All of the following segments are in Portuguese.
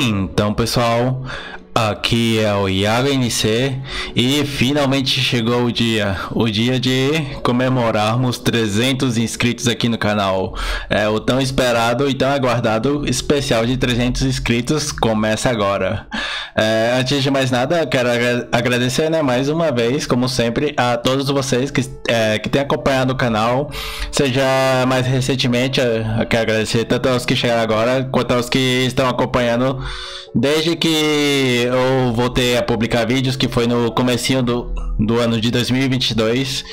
Então, pessoal, aqui é o Iago NC e finalmente chegou o dia de comemorarmos 300 inscritos aqui no canal. O tão esperado e tão aguardado especial de 300 inscritos começa agora. Antes de mais nada, quero agradecer, mais uma vez, como sempre, a todos vocês que têm acompanhado o canal, seja mais recentemente. Eu quero agradecer tanto aos que chegaram agora quanto aos que estão acompanhando desde que eu voltei a publicar vídeos, que foi no comecinho do ano de 2022.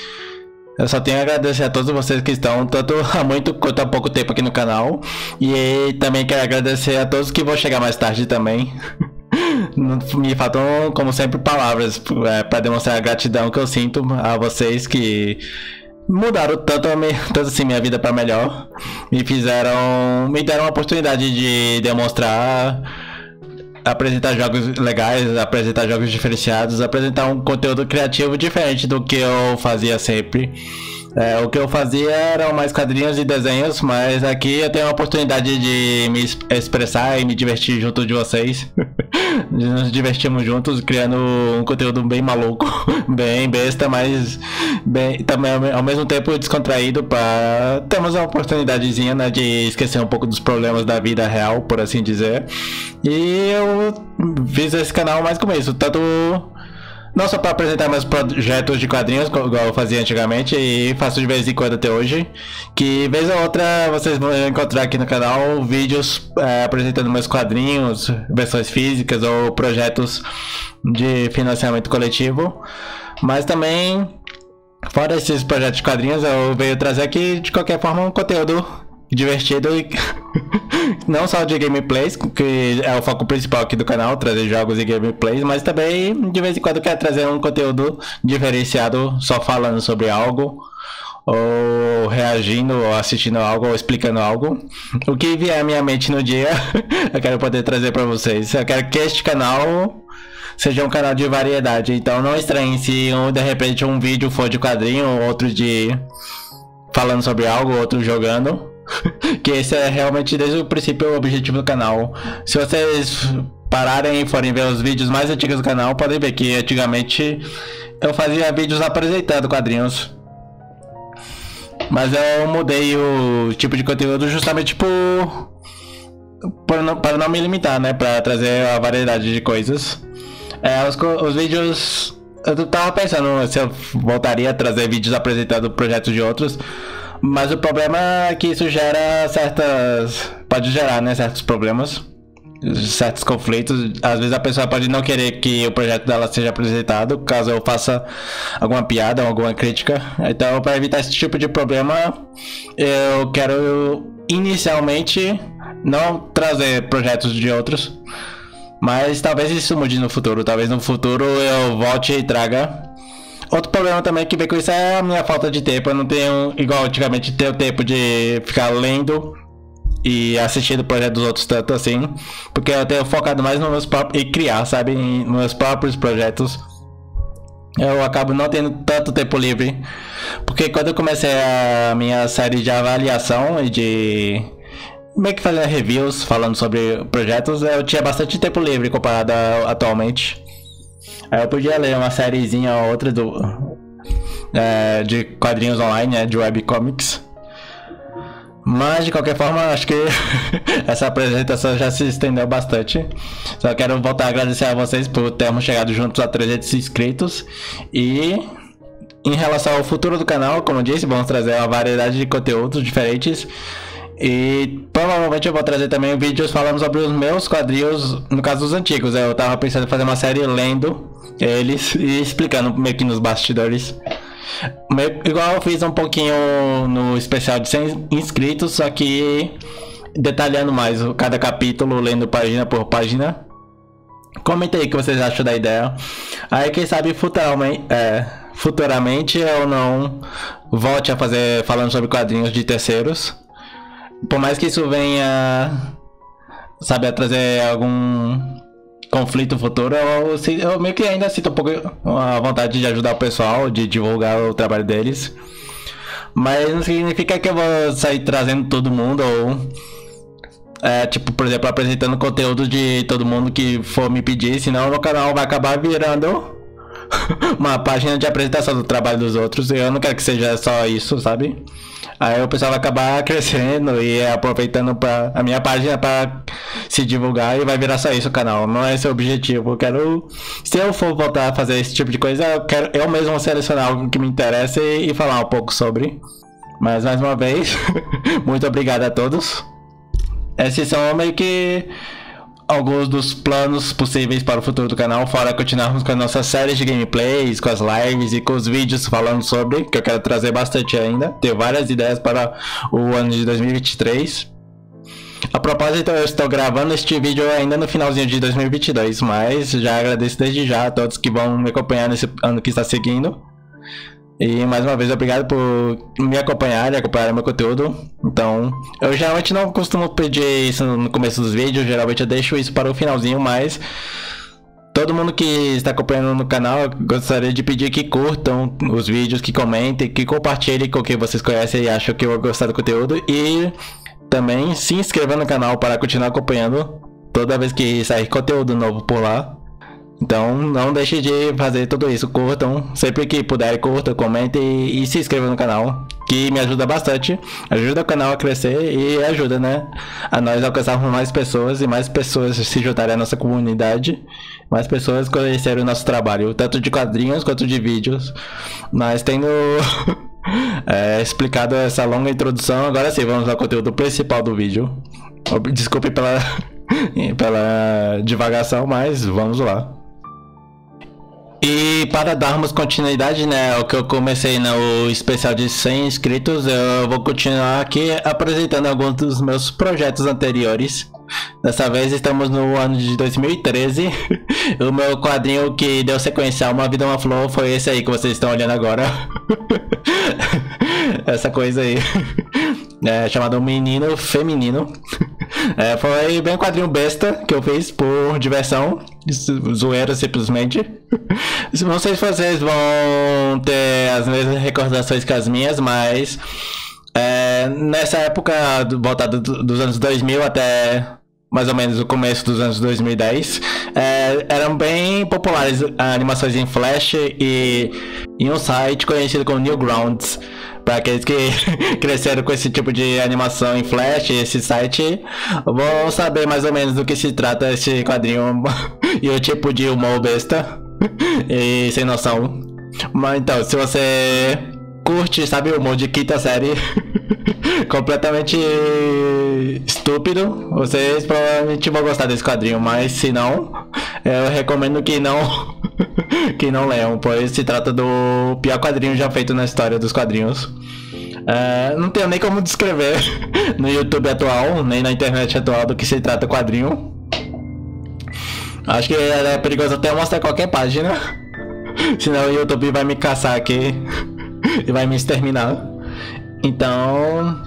Eu só tenho a agradecer a todos vocês que estão tanto há muito quanto há pouco tempo aqui no canal. E também quero agradecer a todos que vão chegar mais tarde também. Me faltam, como sempre, palavras para demonstrar a gratidão que eu sinto a vocês que mudaram tanto assim minha vida para melhor. Me deram a oportunidade de demonstrar, apresentar jogos legais, apresentar jogos diferenciados, apresentar um conteúdo criativo diferente do que eu fazia sempre. O que eu fazia eram mais quadrinhos e desenhos, mas aqui eu tenho a oportunidade de me expressar e me divertir junto de vocês. Nos divertimos juntos, criando um conteúdo bem maluco, bem besta, mas também ao mesmo tempo descontraído, para termos uma oportunidadezinha, de esquecer um pouco dos problemas da vida real, por assim dizer. E eu fiz esse canal mais como isso, tanto não só para apresentar meus projetos de quadrinhos, igual eu fazia antigamente, e faço de vez em quando até hoje, que vez ou outra vocês vão encontrar aqui no canal vídeos apresentando meus quadrinhos, versões físicas ou projetos de financiamento coletivo. Mas também, fora esses projetos de quadrinhos, eu venho trazer aqui de qualquer forma um conteúdo divertido e não só de gameplays, que é o foco principal aqui do canal, trazer jogos e gameplays, mas também de vez em quando quero trazer um conteúdo diferenciado, só falando sobre algo, ou reagindo, ou assistindo algo, ou explicando algo. O que vier à minha mente no dia, eu quero poder trazer para vocês. Eu quero que este canal seja um canal de variedade, então não estranhe se de repente um vídeo for de quadrinho, outro de falando sobre algo, outro jogando. Que esse é realmente desde o princípio o objetivo do canal. Se vocês pararem e forem ver os vídeos mais antigos do canal, podem ver que antigamente eu fazia vídeos apresentando quadrinhos, mas eu mudei o tipo de conteúdo justamente para não me limitar, para trazer a variedade de coisas. Os vídeos, eu tava pensando se eu voltaria a trazer vídeos apresentando projetos de outros, mas o problema é que isso pode gerar, certos problemas, certos conflitos. Às vezes a pessoa pode não querer que o projeto dela seja apresentado, caso eu faça alguma piada ou alguma crítica. Então, para evitar esse tipo de problema, eu quero inicialmente não trazer projetos de outros, mas talvez isso mude no futuro. Talvez no futuro eu volte e traga. Outro problema também que vem com isso é a minha falta de tempo. Eu não tenho, igual antigamente, ter o tempo de ficar lendo e assistindo o projeto dos outros tanto assim, porque eu tenho focado mais nos meus próprios, e criar, nos meus próprios projetos. Eu acabo não tendo tanto tempo livre, porque quando eu comecei a minha série de avaliação e de meio que fazer reviews falando sobre projetos, eu tinha bastante tempo livre comparado a atualmente. Eu podia ler uma sériezinha ou outra de quadrinhos online, de webcomics. Mas de qualquer forma, acho que essa apresentação já se estendeu bastante. Só quero voltar a agradecer a vocês por termos chegado juntos a 300 inscritos. E em relação ao futuro do canal, como eu disse, vamos trazer uma variedade de conteúdos diferentes. E provavelmente eu vou trazer também vídeos falando sobre os meus quadrinhos, no caso dos antigos. Eu tava pensando em fazer uma série lendo eles e explicando meio que nos bastidores, igual eu fiz um pouquinho no especial de 100 inscritos, só que detalhando mais cada capítulo, lendo página por página. Comenta aí o que vocês acham da ideia. Aí quem sabe futuramente eu não volte a fazer falando sobre quadrinhos de terceiros. Por mais que isso venha, a trazer algum conflito futuro, eu meio que ainda sinto um pouco a vontade de ajudar o pessoal, de divulgar o trabalho deles. Mas não significa que eu vou sair trazendo todo mundo ou tipo, por exemplo, apresentando conteúdo de todo mundo que for me pedir, senão o meu canal vai acabar virando uma página de apresentação do trabalho dos outros, e eu não quero que seja só isso, sabe? Aí o pessoal vai acabar crescendo e aproveitando a minha página para se divulgar, e vai virar só isso o canal. Não é esse o objetivo. Eu quero, se eu for voltar a fazer esse tipo de coisa, eu quero eu mesmo selecionar algo que me interessa e falar um pouco sobre. Mas mais uma vez, muito obrigado a todos. Esses são meio que alguns dos planos possíveis para o futuro do canal, fora continuarmos com as nossas séries de gameplays, com as lives e com os vídeos falando sobre, que eu quero trazer bastante ainda. Tenho várias ideias para o ano de 2023. A propósito, eu estou gravando este vídeo ainda no finalzinho de 2022, mas já agradeço desde já a todos que vão me acompanhar nesse ano que está seguindo. E mais uma vez, obrigado por me acompanhar e acompanhar meu conteúdo. Então, eu geralmente não costumo pedir isso no começo dos vídeos, geralmente eu deixo isso para o finalzinho, mas todo mundo que está acompanhando no canal, eu gostaria de pedir que curtam os vídeos, que comentem, que compartilhem com quem vocês conhecem e acham que eu vou gostar do conteúdo. E também se inscrevam no canal para continuar acompanhando toda vez que sair conteúdo novo por lá. Então não deixe de fazer tudo isso, curtam, sempre que puderem, curtam, comentem e se inscrevam no canal, que me ajuda bastante, ajuda o canal a crescer e ajuda, né, a nós alcançarmos mais pessoas e mais pessoas se juntarem à nossa comunidade, mais pessoas conhecerem o nosso trabalho, tanto de quadrinhos quanto de vídeos. Mas tendo explicado essa longa introdução, agora sim, vamos ao conteúdo principal do vídeo. Desculpe pela divagação, mas vamos lá. E para darmos continuidade, né, ao que eu comecei no especial de 100 inscritos, eu vou continuar aqui apresentando alguns dos meus projetos anteriores. Dessa vez estamos no ano de 2013. O meu quadrinho que deu sequência a Uma Vida Uma Flor foi esse aí que vocês estão olhando agora. Essa coisa aí. Chamado Menino Feminino. Foi bem um quadrinho besta que eu fiz por diversão, zoeira simplesmente. Não sei se vocês vão ter as mesmas recordações que as minhas, mas nessa época, voltada dos anos 2000 até mais ou menos o começo dos anos 2010, eram bem populares animações em Flash e em um site conhecido como Newgrounds. Para aqueles que cresceram com esse tipo de animação em Flash, esse site, vão saber mais ou menos do que se trata esse quadrinho e o tipo de humor besta e sem noção. Mas então, se você curte, sabe, o humor de quinta série completamente estúpido, vocês provavelmente vão gostar desse quadrinho, mas se não, eu recomendo que não leiam, pois se trata do pior quadrinho já feito na história dos quadrinhos. Não tenho nem como descrever no YouTube atual, nem na internet atual do que se trata o quadrinho. Acho que é perigoso até mostrar qualquer página, senão o YouTube vai me caçar aqui e vai me exterminar. Então,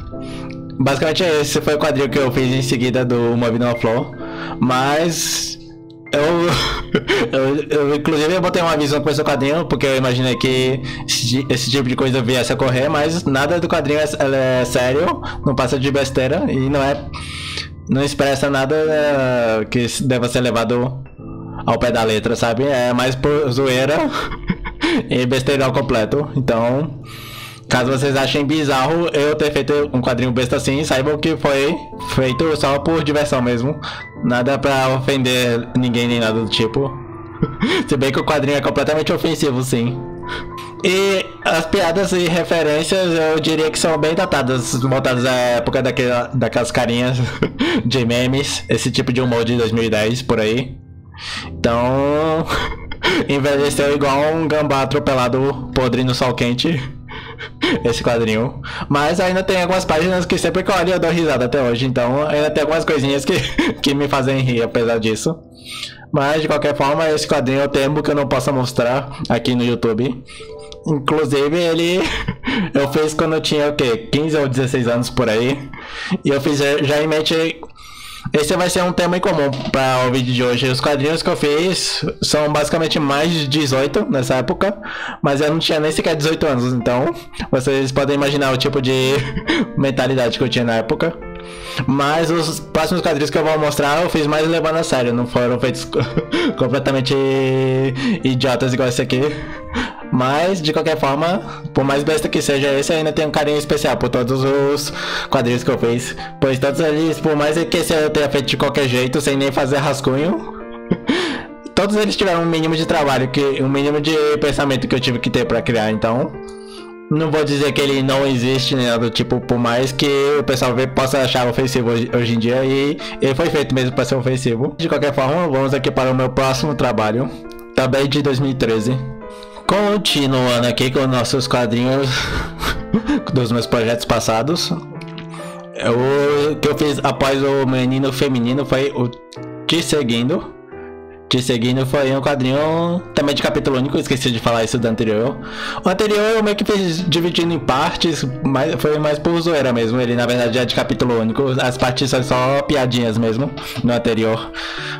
basicamente esse foi o quadrinho que eu fiz em seguida do Uma Vida Uma Flor. Mas eu inclusive eu botei uma visão com esse quadrinho, porque eu imaginei que esse tipo de coisa viesse a ocorrer, mas nada do quadrinho é sério, não passa de besteira e não expressa nada que deva ser levado ao pé da letra, sabe? É mais por zoeira e besteira ao completo. Então, caso vocês achem bizarro eu ter feito um quadrinho besta assim, saibam que foi feito só por diversão mesmo. Nada pra ofender ninguém nem nada do tipo. Se bem que o quadrinho é completamente ofensivo, sim. E as piadas e referências eu diria que são bem datadas, voltadas à época daquelas carinhas de memes, esse tipo de humor de 2010 por aí. Então, envelheceu igual um gambá atropelado podre no sol quente. Esse quadrinho. Mas ainda tem algumas páginas que sempre que eu olho eu dou risada até hoje. Então ainda tem algumas coisinhas que me fazem rir apesar disso. Mas de qualquer forma, esse quadrinho eu temo que eu não possa mostrar aqui no YouTube. Inclusive eu fiz quando eu tinha o quê? 15 ou 16 anos por aí. E eu fiz já em mente. Esse vai ser um tema em comum para o vídeo de hoje. Os quadrinhos que eu fiz são basicamente mais de 18 nessa época, mas eu não tinha nem sequer 18 anos, então vocês podem imaginar o tipo de mentalidade que eu tinha na época. Mas os próximos quadrinhos que eu vou mostrar eu fiz mais levando a sério, não foram feitos completamente idiotas igual esse aqui. Mas, de qualquer forma, por mais besta que seja esse, eu ainda tenho um carinho especial por todos os quadrinhos que eu fiz. Pois todos eles, por mais que esse eu tenha feito de qualquer jeito, sem nem fazer rascunho, todos eles tiveram um mínimo de trabalho, um mínimo de pensamento que eu tive que ter pra criar, então... Não vou dizer que ele não existe, nem nada do tipo, por mais que o pessoal possa achar ofensivo hoje em dia, e ele foi feito mesmo para ser ofensivo. De qualquer forma, vamos aqui para o meu próximo trabalho, também de 2013. Continuando aqui com nossos quadrinhos dos meus projetos passados. O que eu fiz após o Menino Feminino foi o Te Seguindo. Te Seguindo foi um quadrinho também de capítulo único, esqueci de falar isso do anterior. O anterior eu meio que fiz dividindo em partes, mas foi mais por zoeira mesmo. Ele na verdade é de capítulo único, as partes são só piadinhas mesmo no anterior.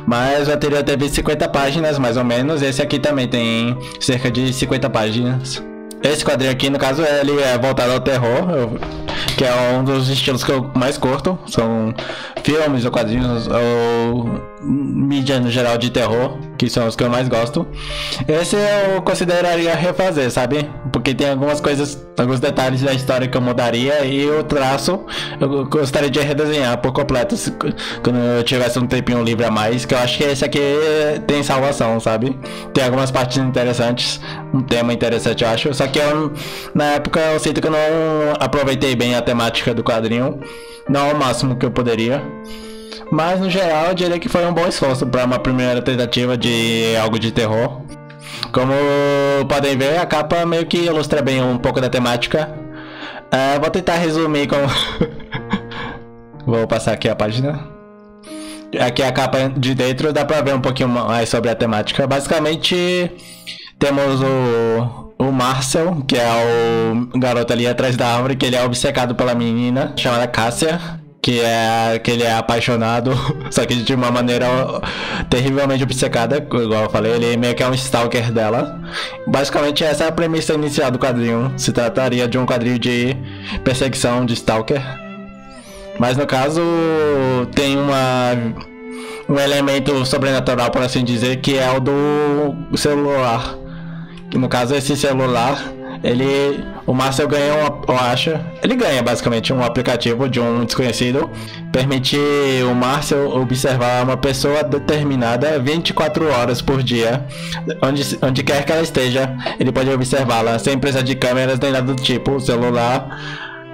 Mas o anterior teve 50 páginas mais ou menos, esse aqui também tem cerca de 50 páginas. Esse quadrinho aqui, no caso, ele é voltado ao terror, que é um dos estilos que eu mais curto. São filmes ou quadrinhos ou mídia no geral de terror, que são os que eu mais gosto. Esse eu consideraria refazer, sabe? Porque tem algumas coisas, alguns detalhes da história que eu mudaria, e o traço eu gostaria de redesenhar por completo quando eu tivesse um tempinho livre a mais, que eu acho que esse aqui tem salvação, sabe? Tem algumas partes interessantes, um tema interessante eu acho, só que na época eu sinto que eu não aproveitei bem a temática do quadrinho, não ao máximo que eu poderia. Mas no geral eu diria que foi um bom esforço para uma primeira tentativa de algo de terror. Como podem ver, a capa meio que ilustra bem um pouco da temática. Vou tentar resumir como... Vou passar aqui a página. Aqui a capa de dentro, dá pra ver um pouquinho mais sobre a temática. Basicamente temos o Marcel, que é o garoto ali atrás da árvore, que ele é obcecado pela menina chamada Cássia, que ele é apaixonado, só que de uma maneira terrivelmente obcecada, igual eu falei, ele meio que é um stalker dela. Basicamente essa é a premissa inicial do quadrinho, se trataria de um quadrinho de perseguição de stalker. Mas no caso tem um elemento sobrenatural, por assim dizer, que é o do celular. No caso esse celular, o Marcel ganha ele ganha basicamente um aplicativo de um desconhecido, permite o Marcel observar uma pessoa determinada 24 horas por dia, onde quer que ela esteja, ele pode observá-la sem precisar de câmeras nem nada do tipo. O celular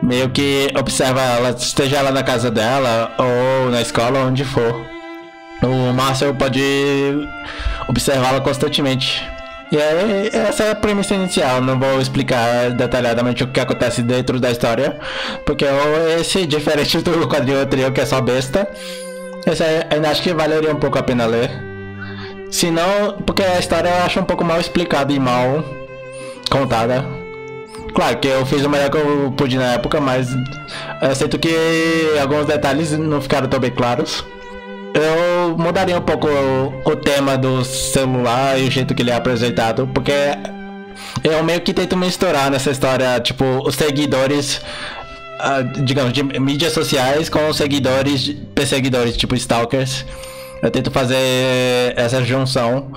meio que observa ela, esteja ela na casa dela ou na escola, onde for. O Marcel pode observá-la constantemente. E aí, essa é a premissa inicial, não vou explicar detalhadamente o que acontece dentro da história, porque esse, diferente do quadrinho anterior, que é só besta, esse aí, ainda acho que valeria um pouco a pena ler. Se não, porque a história eu acho um pouco mal explicada e mal contada. Claro que eu fiz o melhor que eu pude na época, mas eu sinto que alguns detalhes não ficaram tão bem claros. Eu mudaria um pouco o tema do celular e o jeito que ele é apresentado, porque eu meio que tento misturar nessa história, tipo, os seguidores, digamos, de mídias sociais com os seguidores, perseguidores, tipo stalkers. Eu tento fazer essa junção,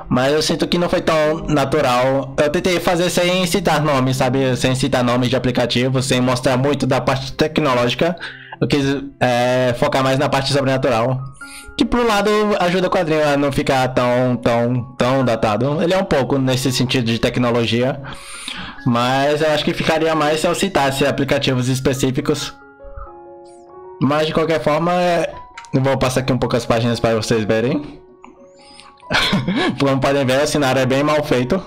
mas eu sinto que não foi tão natural. Eu tentei fazer sem citar nomes, sabe? Sem citar nomes de aplicativos, sem mostrar muito da parte tecnológica. Eu quis focar mais na parte sobrenatural, que por um lado ajuda o quadrinho a não ficar tão datado. Ele é um pouco nesse sentido de tecnologia, mas eu acho que ficaria mais se eu citasse aplicativos específicos. Mas de qualquer forma, eu vou passar aqui um pouco as páginas para vocês verem. Como podem ver, o cenário é bem mal feito,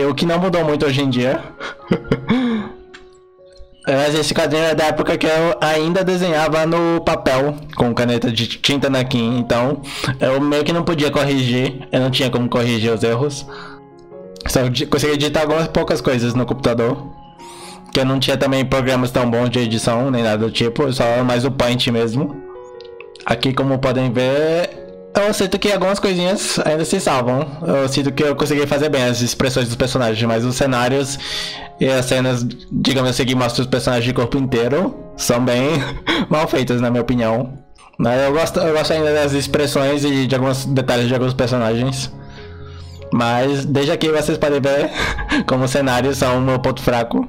o que não mudou muito hoje em dia. Mas esse quadrinho é da época que eu ainda desenhava no papel com caneta de tinta Nakin, então eu meio que não podia corrigir, eu não tinha como corrigir os erros. Só conseguia editar algumas poucas coisas no computador, que eu não tinha também programas tão bons de edição nem nada do tipo, só mais o Paint mesmo. Aqui, como podem ver, eu sinto que algumas coisinhas ainda se salvam. Eu sinto que eu consegui fazer bem as expressões dos personagens, mas os cenários e as cenas, digamos assim, que mostram os personagens de corpo inteiro, são bem mal feitas, na minha opinião. Mas eu gosto ainda das expressões e de alguns detalhes de alguns personagens. Mas desde aqui vocês podem ver como os cenários são o meu ponto fraco.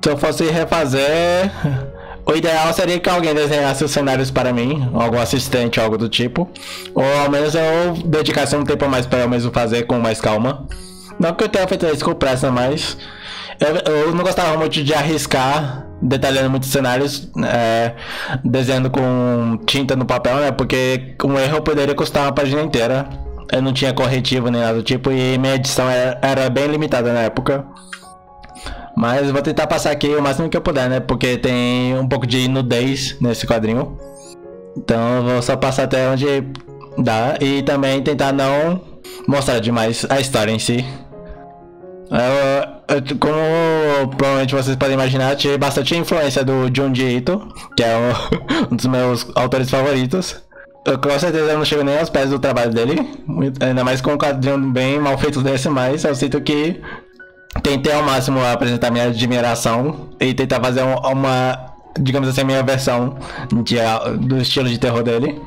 Se eu fosse refazer, o ideal seria que alguém desenhasse os cenários para mim, algum assistente, algo do tipo. Ou ao menos eu dedicasse um tempo a mais para eu mesmo fazer com mais calma. Não que eu tenha feito isso com pressa, mas eu não gostava muito de arriscar detalhando muitos cenários, desenhando com tinta no papel, né? Porque um erro poderia custar uma página inteira. Eu não tinha corretivo nem nada do tipo e minha edição era bem limitada na época. Mas vou tentar passar aqui o máximo que eu puder, né? Porque tem um pouco de nudez nesse quadrinho. Então eu vou só passar até onde dá e também tentar não mostrar demais a história em si. Como provavelmente vocês podem imaginar, tive bastante influência do Junji Ito, que é um dos meus autores favoritos. Eu com certeza não chego nem aos pés do trabalho dele, ainda mais com um quadrinho bem mal feito desse, mas eu sinto que tentei ao máximo apresentar minha admiração e tentar fazer digamos assim, a minha versão do estilo de terror dele.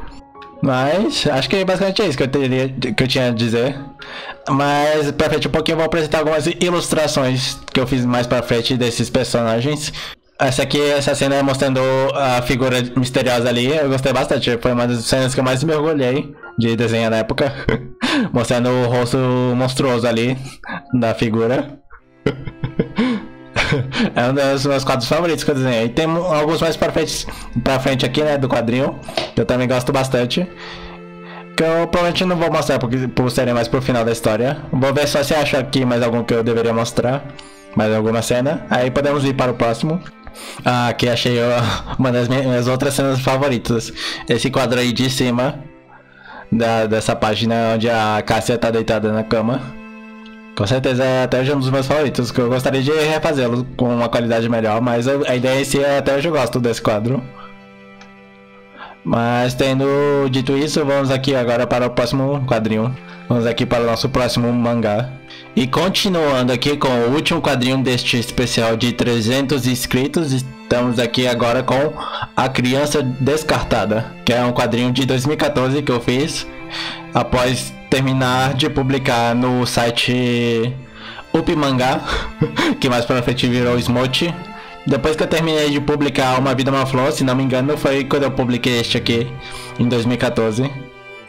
Mas acho que basicamente é isso que eu tinha a dizer. Mas pra frente um pouquinho eu vou apresentar algumas ilustrações que eu fiz mais pra frente desses personagens. Essa cena mostrando a figura misteriosa ali, eu gostei bastante. Foi uma das cenas que eu mais me orgulhei de desenhar na época. Mostrando o rosto monstruoso ali da figura. É um dos meus quadros favoritos que eu desenhei. Tem alguns mais pra frente aqui, né, do quadrinho, que eu também gosto bastante, que eu provavelmente não vou mostrar por serem mais pro final da história. Vou ver só se acho aqui mais algum que eu deveria mostrar, mais alguma cena. Aí podemos ir para o próximo. Aqui achei uma das minhas outras cenas favoritas. Esse quadro aí de cima dessa página onde a Cássia tá deitada na cama. Com certeza é até hoje um dos meus favoritos, que eu gostaria de refazê-lo com uma qualidade melhor, mas a ideia em si é até hoje eu gosto desse quadro. Mas tendo dito isso, vamos aqui agora para o próximo quadrinho. Vamos aqui para o nosso próximo mangá. E continuando aqui com o último quadrinho deste especial de 300 inscritos, estamos aqui agora com A Criança Descartada, que é um quadrinho de 2014 que eu fiz após terminar de publicar no site Up Mangá, que mais pra frente virou Smote. Depois que eu terminei de publicar Uma Vida Uma Flor, se não me engano, foi quando eu publiquei este aqui, em 2014.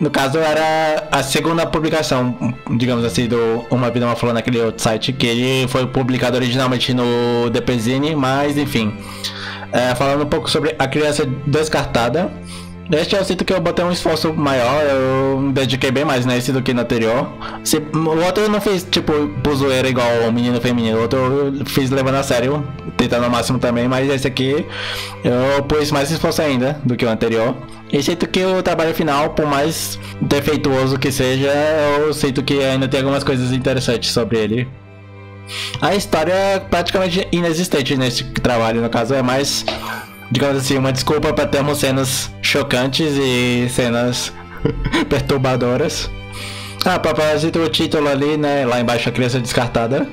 No caso, era a segunda publicação, digamos assim, do Uma Vida Uma Flor naquele outro site, que ele foi publicado originalmente no DPZine, mas enfim. Falando um pouco sobre A Criança Descartada. Este eu sinto que eu botei um esforço maior, eu me dediquei bem mais nesse do que no anterior. O outro eu não fiz tipo por zoeira igual o Menino Feminino, o outro eu fiz levando a sério, tentando ao máximo também, mas esse aqui eu pus mais esforço ainda do que o anterior. E sinto que o trabalho final, por mais defeituoso que seja, eu sinto que ainda tem algumas coisas interessantes sobre ele. A história é praticamente inexistente nesse trabalho, no caso é mais, digamos assim, uma desculpa para termos cenas chocantes e cenas perturbadoras. A propósito, o título ali, né, lá embaixo, A Criança Descartada.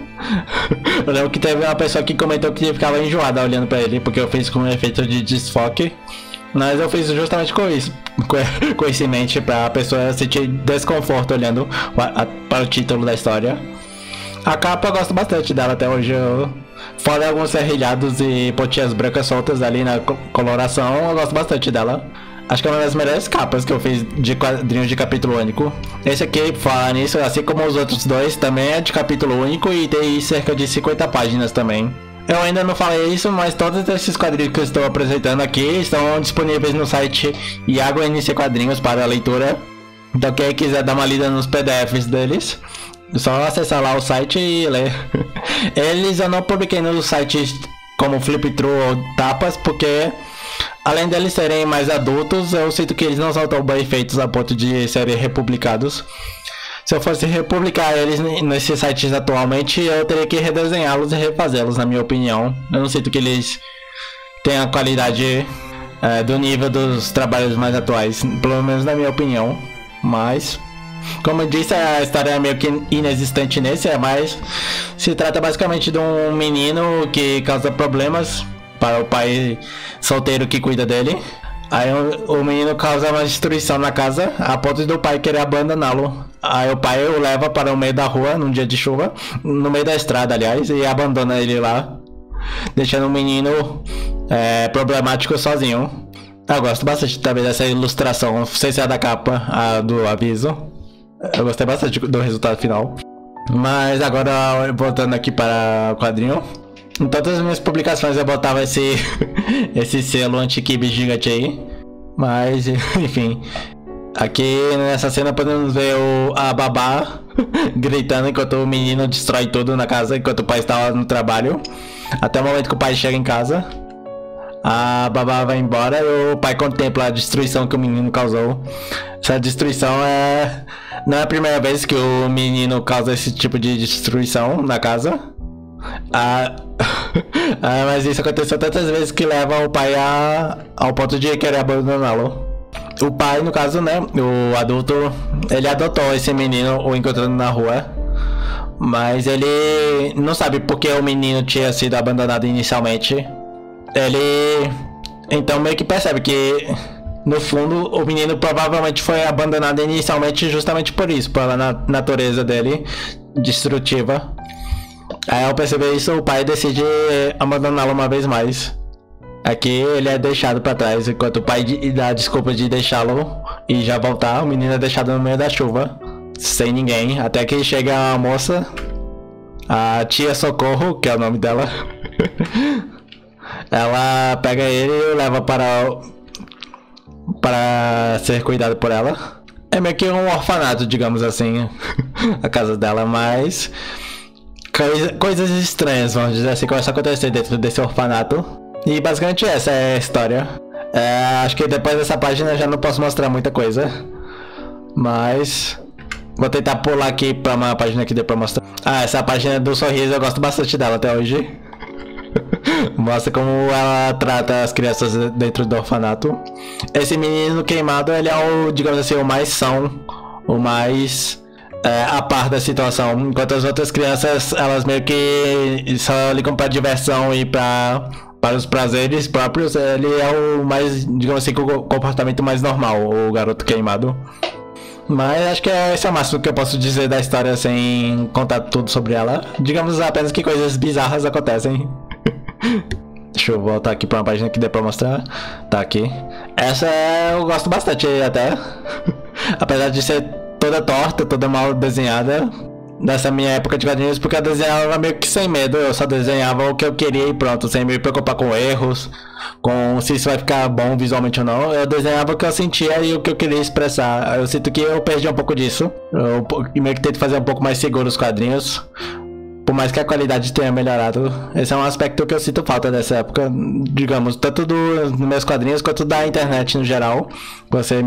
Eu lembro que teve uma pessoa que comentou que ficava enjoada olhando para ele, porque eu fiz com um efeito de desfoque. Mas eu fiz justamente com isso, com isso em mente, pra pessoa sentir desconforto olhando para o título da história. A capa eu gosto bastante dela até hoje. Fora alguns serrilhados e pontinhas brancas soltas ali na coloração, eu gosto bastante dela. Acho que é uma das melhores capas que eu fiz de quadrinhos de capítulo único. Esse aqui, falar nisso, assim como os outros dois, também é de capítulo único e tem cerca de 50 páginas também. Eu ainda não falei isso, mas todos esses quadrinhos que eu estou apresentando aqui estão disponíveis no site Iago NC Quadrinhos para leitura. Então quem quiser dar uma lida nos PDFs deles, é só acessar lá o site e ler. Eles eu não publiquei nos sites como Flip-Thru ou Tapas, porque além deles serem mais adultos, eu sinto que eles não são tão bem feitos a ponto de serem republicados. Se eu fosse republicar eles nesses sites atualmente, eu teria que redesenhá-los e refazê-los, na minha opinião. Eu não sinto que eles tenham a qualidade do nível dos trabalhos mais atuais, pelo menos na minha opinião. Mas, como eu disse, a história é meio que inexistente nesse, mas se trata basicamente de um menino que causa problemas para o pai solteiro que cuida dele. Aí o menino causa uma destruição na casa, a ponto do pai querer abandoná-lo. Aí o pai o leva para o meio da rua, num dia de chuva, no meio da estrada, aliás, e abandona ele lá, deixando o menino problemático sozinho. Eu gosto bastante também dessa ilustração, não sei se é da capa, do aviso. Eu gostei bastante do resultado final. Mas agora, voltando aqui para o quadrinho. Em todas as minhas publicações eu botava esse selo anti-kibe gigante aí. Mas, enfim. Aqui nessa cena podemos ver a babá gritando enquanto o menino destrói tudo na casa, enquanto o pai está no trabalho. Até o momento que o pai chega em casa. A babá vai embora e o pai contempla a destruição que o menino causou. Essa destruição não é a primeira vez que o menino causa esse tipo de destruição na casa. Mas isso aconteceu tantas vezes que leva o pai ao ponto de querer abandoná-lo. O pai, no caso, né, o adulto, ele adotou esse menino o encontrando na rua. Mas ele não sabe por que o menino tinha sido abandonado inicialmente. Ele então meio que percebe que no fundo o menino provavelmente foi abandonado inicialmente justamente por isso, pela natureza dele destrutiva. Aí ao perceber isso, o pai decide abandoná-lo uma vez mais. Aqui ele é deixado para trás, enquanto o pai dá a desculpa de deixá-lo e já voltar, o menino é deixado no meio da chuva, sem ninguém, até que chega a moça, a tia Socorro, que é o nome dela. Ela pega ele e o leva para ser cuidado por ela. É meio que um orfanato, digamos assim, a casa dela, mas coisas estranhas, vamos dizer assim, começam a acontecer dentro desse orfanato. E basicamente essa é a história. Acho que depois dessa página já não posso mostrar muita coisa, mas vou tentar pular aqui para uma página que dê pra mostrar. Essa página do sorriso eu gosto bastante dela até hoje. Mostra como ela trata as crianças dentro do orfanato. Esse menino queimado, ele é o, digamos assim, o mais são, o mais a par da situação. Enquanto as outras crianças, elas meio que só ligam pra diversão e para os prazeres próprios. Ele é o mais, digamos assim, com o comportamento mais normal, o garoto queimado. Mas acho que esse é o máximo que eu posso dizer da história sem contar tudo sobre ela. Digamos apenas que coisas bizarras acontecem. Deixa eu voltar aqui pra uma página que dê pra mostrar. Tá aqui. Essa eu gosto bastante até. Apesar de ser toda torta, toda mal desenhada. Dessa minha época de quadrinhos, porque eu desenhava meio que sem medo. Eu só desenhava o que eu queria e pronto, sem me preocupar com erros, com se isso vai ficar bom visualmente ou não. Eu desenhava o que eu sentia e o que eu queria expressar. Eu sinto que eu perdi um pouco disso. Eu meio que tento fazer um pouco mais seguro os quadrinhos, por mais que a qualidade tenha melhorado. Esse é um aspecto que eu sinto falta dessa época, digamos, tanto dos meus quadrinhos quanto da internet no geral. Você,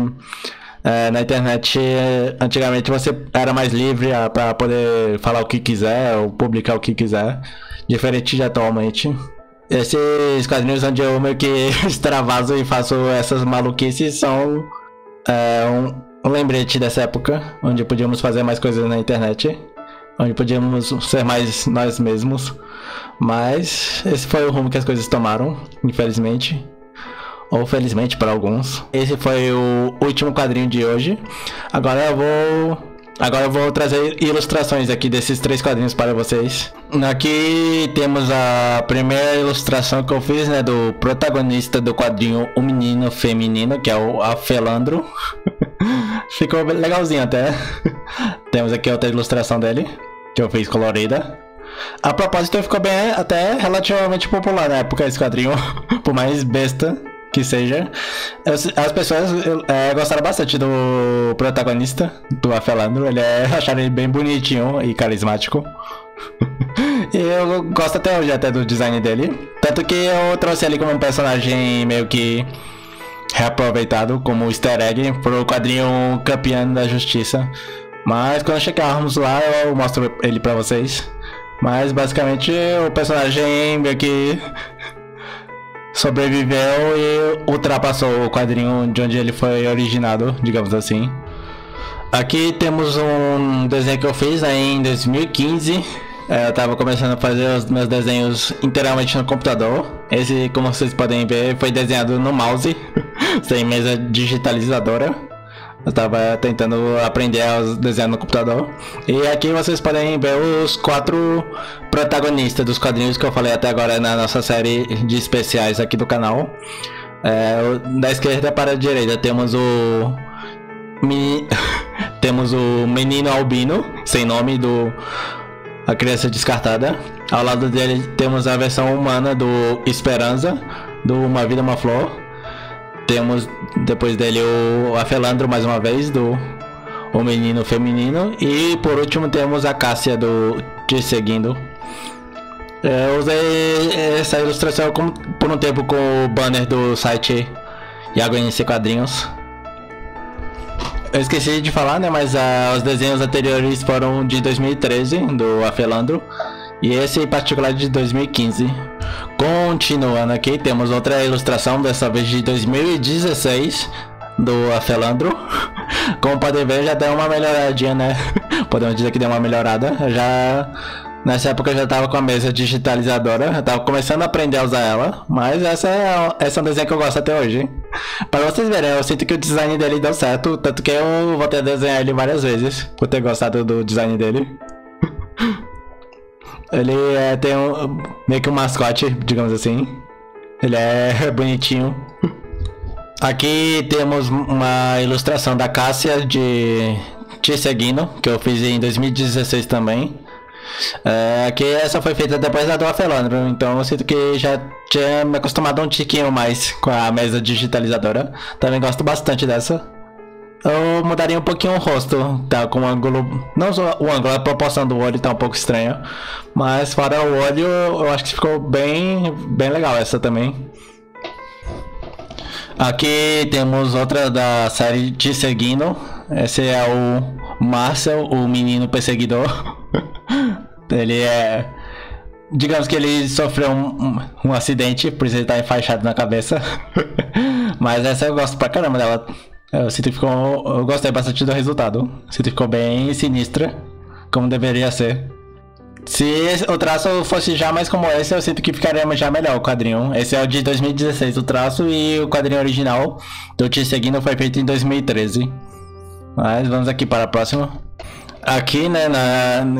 na internet, antigamente você era mais livre para poder falar o que quiser ou publicar o que quiser, diferente de atualmente. Esses quadrinhos onde eu meio que extravaso e faço essas maluquices são um lembrete dessa época, onde podíamos fazer mais coisas na internet, onde podíamos ser mais nós mesmos. Mas esse foi o rumo que as coisas tomaram, infelizmente. Ou felizmente para alguns. Esse foi o último quadrinho de hoje. Agora eu vou trazer ilustrações aqui desses 3 quadrinhos para vocês. Aqui temos a primeira ilustração que eu fiz, né, do protagonista do quadrinho O Menino Feminino, que é o Afelandro. Ficou legalzinho até. Temos aqui outra ilustração dele, que eu fiz colorida. A propósito, ficou bem, até relativamente popular na época esse quadrinho, por mais besta que seja. As pessoas gostaram bastante do protagonista, do Afelandro. Acharam ele bem bonitinho e carismático. E eu gosto até hoje até do design dele. Tanto que eu trouxe ele como um personagem meio que reaproveitado, como easter egg pro quadrinho Campeão da Justiça. Mas quando chegarmos lá eu mostro ele pra vocês. Mas basicamente o personagem meio que sobreviveu e ultrapassou o quadrinho de onde ele foi originado, digamos assim. Aqui temos um desenho que eu fiz em 2015, Eu tava começando a fazer os meus desenhos inteiramente no computador. Esse, como vocês podem ver, foi desenhado no mouse, sem mesa digitalizadora. Eu tava tentando aprender a desenhar no computador. E aqui vocês podem ver os 4 protagonistas dos quadrinhos que eu falei até agora na nossa série de especiais aqui do canal. Da esquerda para a direita temos o temos o menino albino, sem nome, a criança descartada. Ao lado dele temos a versão humana do Esperança, do Uma Vida Uma Flor. Temos depois dele o Afelandro, mais uma vez, o menino feminino. E por último temos a Cássia do Te Seguindo. Eu usei essa ilustração por um tempo com o banner do site Iago NC Quadrinhos. Eu esqueci de falar, né, mas os desenhos anteriores foram de 2013, do Afelandro, e esse em particular de 2015. Continuando aqui, temos outra ilustração, dessa vez de 2016, do Afelandro. Como podem ver, já deu uma melhoradinha, né? Podemos dizer que deu uma melhorada. Nessa época eu já tava com a mesa digitalizadora, eu tava começando a aprender a usar ela, mas essa é um desenho que eu gosto até hoje. Para vocês verem, eu sinto que o design dele deu certo, tanto que eu vou ter desenhar ele várias vezes, por ter gostado do design dele. Ele tem meio que um mascote, digamos assim. Ele é bonitinho. Aqui temos uma ilustração da Cássia de Te Seguindo, que eu fiz em 2016 também. Aqui essa foi feita depois da do Afelandro, então eu sinto que já tinha me acostumado um tiquinho mais com a mesa digitalizadora. Também gosto bastante dessa. Eu mudaria um pouquinho o rosto, tá com o ângulo, não só o ângulo, a proporção do olho tá um pouco estranha, mas fora o olho eu acho que ficou bem legal essa também. Aqui temos outra da série Te Seguindo. Esse é o Marcel, o menino perseguidor. Ele digamos que ele sofreu um acidente, por isso ele tá enfaixado na cabeça. Mas essa eu gosto pra caramba dela. Eu gostei bastante do resultado. Sinto que ficou bem sinistra, como deveria ser. Se o traço fosse já mais como esse, eu sinto que ficaria já melhor o quadrinho. Esse é o de 2016, o traço, e o quadrinho original do Te Seguindo foi feito em 2013. Mas vamos aqui para a próxima. Aqui, né,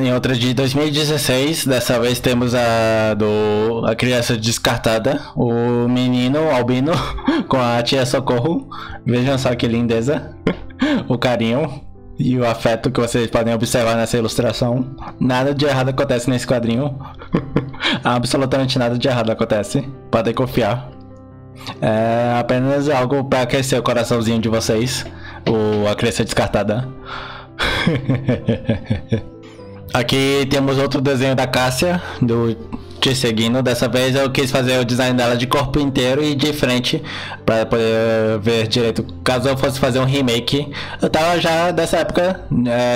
em outra de 2016, dessa vez temos a criança descartada, o menino albino com a tia Socorro. Vejam só que lindeza, o carinho e o afeto que vocês podem observar nessa ilustração. Nada de errado acontece nesse quadrinho. Absolutamente nada de errado acontece, podem confiar. É apenas algo para aquecer o coraçãozinho de vocês, a criança descartada. Aqui temos outro desenho da Cássia do Te Seguindo. Dessa vez eu quis fazer o design dela de corpo inteiro e de frente, para poder ver direito. Caso eu fosse fazer um remake, eu tava já dessa época,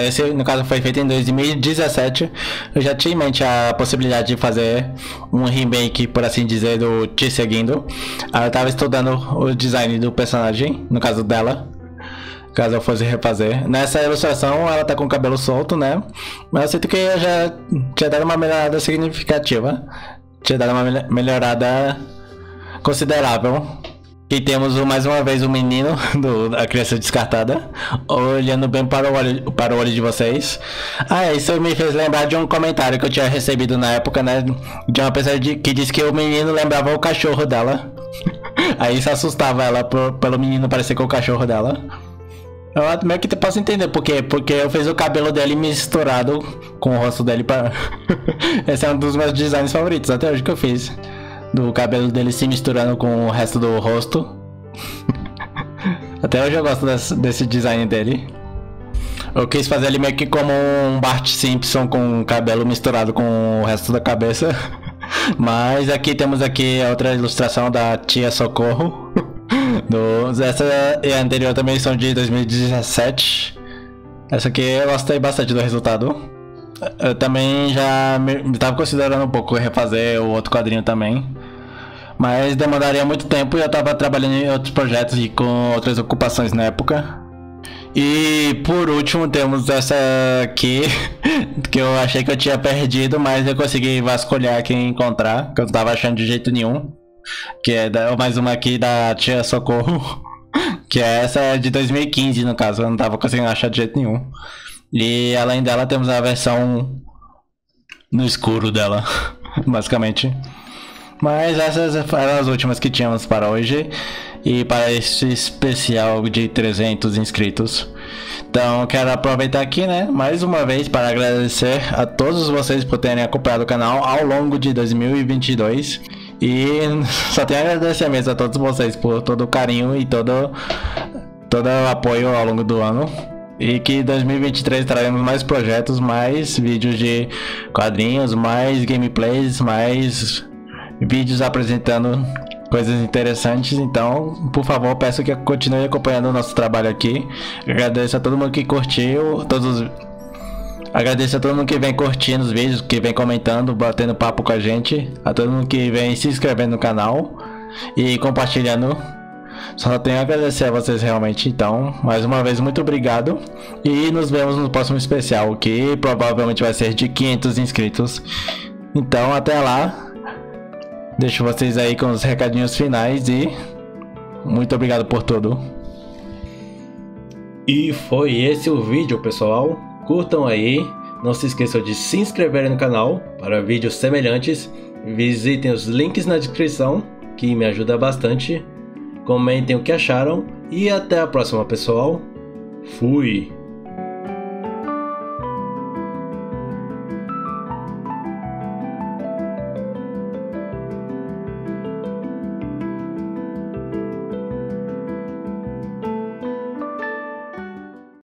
esse no caso foi feito em 2017, eu já tinha em mente a possibilidade de fazer um remake, por assim dizer, do Te Seguindo. Aí eu tava estudando o design do personagem, no caso dela, caso eu fosse refazer. Nessa ilustração ela tá com o cabelo solto, né? Mas eu sinto que eu já tinha dado uma melhorada significativa. Tinha dado uma melhorada considerável. E temos mais uma vez o menino da criança descartada, olhando bem para o olho de vocês. Isso me fez lembrar de um comentário que eu tinha recebido na época, né? De uma pessoa que disse que o menino lembrava o cachorro dela. Aí isso assustava ela pelo menino parecer com o cachorro dela. Eu meio que posso entender por quê. Porque eu fiz o cabelo dele misturado com o rosto dele para... Esse é um dos meus designs favoritos até hoje que eu fiz. Do cabelo dele se misturando com o resto do rosto. Até hoje eu gosto desse design dele. Eu quis fazer ele meio que como um Bart Simpson com o cabelo misturado com o resto da cabeça. Mas aqui temos outra ilustração da tia Socorro. Essa e a anterior também são de 2017. Essa aqui eu gostei bastante do resultado. Eu também já estava considerando um pouco refazer o outro quadrinho também, mas demandaria muito tempo e eu estava trabalhando em outros projetos e com outras ocupações na época. E por último temos essa aqui, que eu achei que eu tinha perdido, mas eu consegui vasculhar aqui e encontrar, que eu não tava achando de jeito nenhum. Que é mais uma aqui da Tia Socorro, que é essa de 2015 no caso, eu não tava conseguindo achar de jeito nenhum. E além dela temos a versão no escuro dela, basicamente. Mas essas foram as últimas que tínhamos para hoje e para esse especial de 300 inscritos. Então quero aproveitar aqui, né, mais uma vez para agradecer a todos vocês por terem acompanhado o canal ao longo de 2022. E só tenho a agradecer mesmo a todos vocês por todo o carinho e todo o apoio ao longo do ano. E que em 2023 traremos mais projetos, mais vídeos de quadrinhos, mais gameplays, mais vídeos apresentando coisas interessantes. Então, por favor, peço que continue acompanhando o nosso trabalho aqui. Agradeço a todo mundo que curtiu, agradeço a todo mundo que vem curtindo os vídeos, que vem comentando, batendo papo com a gente, a todo mundo que vem se inscrevendo no canal e compartilhando. Só tenho a agradecer a vocês realmente. Então, mais uma vez, muito obrigado e nos vemos no próximo especial, que provavelmente vai ser de 500 inscritos. Então, até lá. Deixo vocês aí com os recadinhos finais e muito obrigado por tudo. E foi esse o vídeo, pessoal. Curtam aí, não se esqueçam de se inscreverem no canal para vídeos semelhantes. Visitem os links na descrição, que me ajuda bastante. Comentem o que acharam e até a próxima, pessoal. Fui!